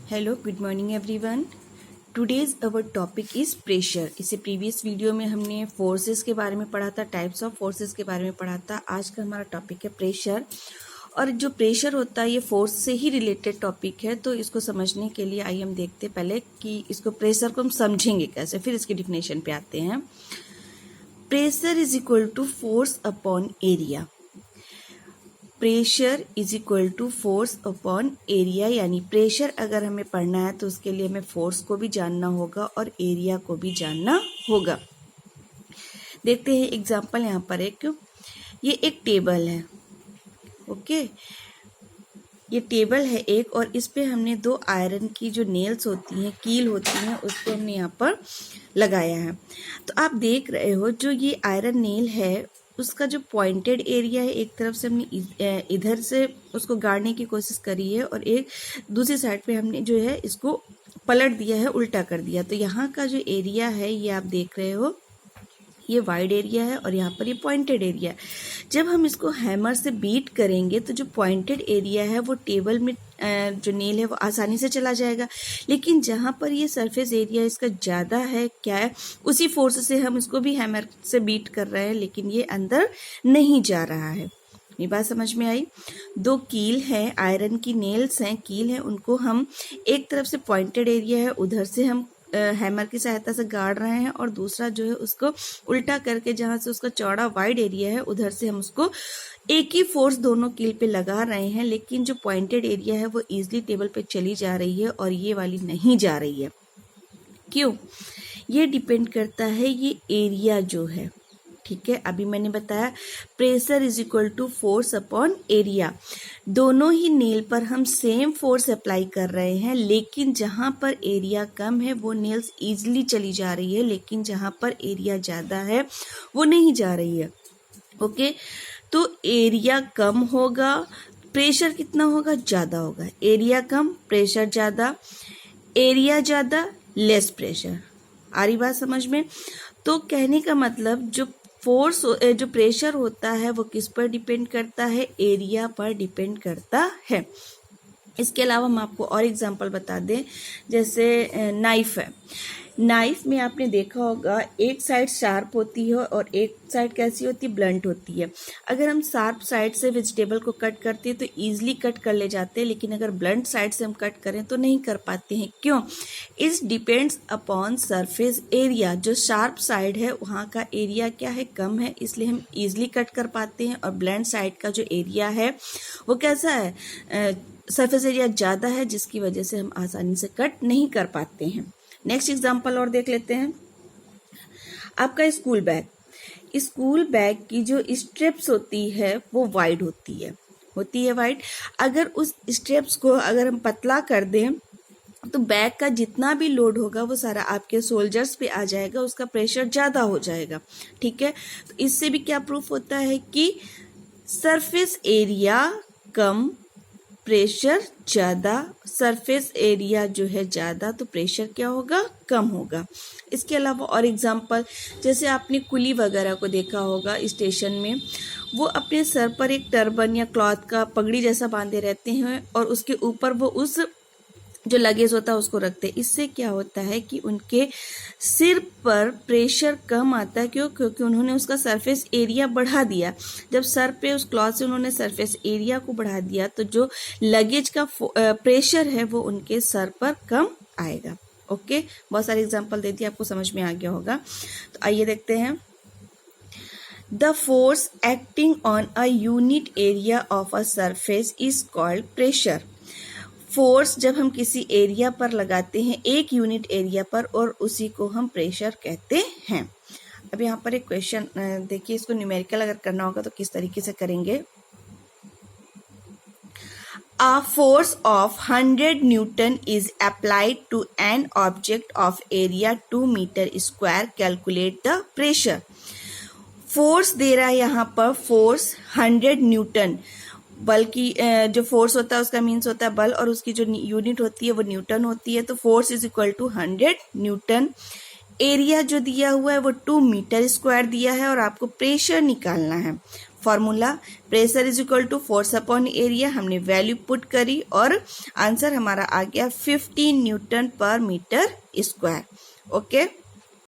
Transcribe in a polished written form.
Hello, good morning everyone. Today's our topic is pressure. इससे previous video में हमने forces के बारे में पढ़ा था, टाइप्स ऑफ फोर्सेस के बारे में पढ़ा था। आज का हमारा टॉपिक है प्रेशर। और जो प्रेशर होता है ये फोर्स से ही रिलेटेड टॉपिक है, तो इसको समझने के लिए आइए हम देखते पहले कि इसको प्रेशर को हम समझेंगे कैसे, फिर इसकी डिफिनेशन पे आते हैं। Pressure is equal to force upon area. Pressure is equal to force upon area, यानी प्रेशर अगर हमें पढ़ना है तो उसके लिए हमें फोर्स को भी जानना होगा और एरिया को भी जानना होगा। देखते हैं एग्जांपल। यहाँ पर ये एक टेबल है। ओके, ये टेबल है एक, और इस पे हमने दो आयरन की जो नेल्स होती हैं, कील होती हैं, उसको हमने यहाँ पर लगाया है। तो आप देख रहे हो जो ये आयरन नेल है उसका जो पॉइंटेड एरिया है, एक तरफ से हमने इधर से उसको गाड़ने की कोशिश करी है और एक दूसरी साइड पे हमने जो है इसको पलट दिया है, उल्टा कर दिया। तो यहाँ का जो एरिया है ये आप देख रहे हो, ये वाइड एरिया है और यहाँ पर ये पॉइंटेड एरिया है। जब हम इसको हैमर से बीट करेंगे तो जो पॉइंटेड एरिया है वो टेबल में जो नेल है वो आसानी से चला जाएगा, लेकिन जहाँ पर ये सरफेस एरिया इसका ज़्यादा है, क्या है, उसी फोर्स से हम इसको भी हैमर से बीट कर रहे हैं, लेकिन ये अंदर नहीं जा रहा है। ये बात समझ में आई। दो कील हैं, आयरन की नेल्स हैं, कील हैं, उनको हम एक तरफ से पॉइंटेड एरिया है उधर से हम हैमर की सहायता से गाड़ रहे हैं, और दूसरा जो है उसको उल्टा करके जहां से उसका चौड़ा वाइड एरिया है उधर से हम उसको एक ही फोर्स दोनों कील पे लगा रहे हैं, लेकिन जो पॉइंटेड एरिया है वो इजीली टेबल पे चली जा रही है और ये वाली नहीं जा रही है। क्यों? ये डिपेंड करता है ये एरिया जो है। ठीक है, अभी मैंने बताया pressure is equal to force upon area. दोनों ही नेल पर हम सेम फोर्स अप्लाई कर रहे हैं, लेकिन जहां पर एरिया कम है वो नेल्स इजीली चली जा रही है, लेकिन जहां पर एरिया ज़्यादा है वो नहीं जा रही है। ओके, तो एरिया कम होगा, प्रेशर कितना होगा? ज़्यादा होगा। एरिया कम, प्रेशर ज़्यादा, एरिया ज़्यादा, लेस प्रेशर। आ रही बात समझ में? तो कहने का मतलब जो फोर्स जो प्रेशर होता है वो किस पर डिपेंड करता है? एरिया पर डिपेंड करता है। इसके अलावा हम आपको और एग्जांपल बता दें, जैसे नाइफ है। नाइफ में आपने देखा होगा एक साइड शार्प होती है और एक साइड कैसी होती है? ब्लंट होती है। अगर हम शार्प साइड से वेजिटेबल को कट करते हैं तो इजीली कट कर ले जाते हैं, लेकिन अगर ब्लंट साइड से हम कट करें तो नहीं कर पाते हैं। क्यों? It depends upon surface area. जो शार्प साइड है वहाँ का एरिया क्या है? कम है, इसलिए हम इजीली कट कर पाते हैं, और ब्लंट साइड का जो एरिया है वो कैसा है? सरफेस एरिया ज़्यादा है, जिसकी वजह से हम आसानी से कट नहीं कर पाते हैं। नेक्स्ट एग्जांपल और देख लेते हैं। आपका स्कूल बैग की जो स्ट्रिप्स होती है वो वाइड होती है वाइड। अगर उस स्ट्रिप्स को अगर हम पतला कर दें तो बैग का जितना भी लोड होगा वो सारा आपके सोल्जर्स पे आ जाएगा, उसका प्रेशर ज़्यादा हो जाएगा। ठीक है, तो इससे भी क्या प्रूफ होता है कि सरफेस एरिया कम, प्रेशर ज़्यादा। सरफेस एरिया जो है ज़्यादा तो प्रेशर क्या होगा? कम होगा। इसके अलावा और एग्जांपल, जैसे आपने कुली वगैरह को देखा होगा स्टेशन में, वो अपने सर पर एक टर्बन या क्लॉथ का पगड़ी जैसा बांधे रहते हैं और उसके ऊपर वो उस जो लगेज होता है उसको रखते हैं। इससे क्या होता है कि उनके सिर पर प्रेशर कम आता है। क्यों? क्योंकि उन्होंने उसका सरफेस एरिया बढ़ा दिया। जब सर पे उस क्लॉथ से उन्होंने सरफेस एरिया को बढ़ा दिया तो जो लगेज का प्रेशर है वो उनके सर पर कम आएगा। ओके, बहुत सारे एग्जांपल दे दिए, आपको समझ में आ गया होगा। तो आइए देखते हैं। The force acting on a unit area of a surface is called pressure. Force जब हम किसी एरिया पर लगाते हैं, एक यूनिट एरिया पर, और उसी को हम प्रेशर कहते हैं। अब यहाँ पर एक क्वेश्चन देखिए, इसको न्यूमेरिकल अगर करना होगा तो किस तरीके से करेंगे। A force of 100 Newton is applied to an object of area 2 meter square. Calculate the pressure. Force दे रहा है यहाँ पर, फोर्स 100 न्यूटन। बल की जो फोर्स होता है उसका मीन्स होता है बल, और उसकी जो यूनिट होती है वो न्यूटन होती है। तो force is equal to 100 newton. Area जो दिया हुआ है वो 2 मीटर स्क्वायर दिया है, और आपको प्रेशर निकालना है। Formula pressure is equal to force upon area, हमने वैल्यू पुट करी और आंसर हमारा आ गया 15 न्यूटन पर मीटर स्क्वायर। ओके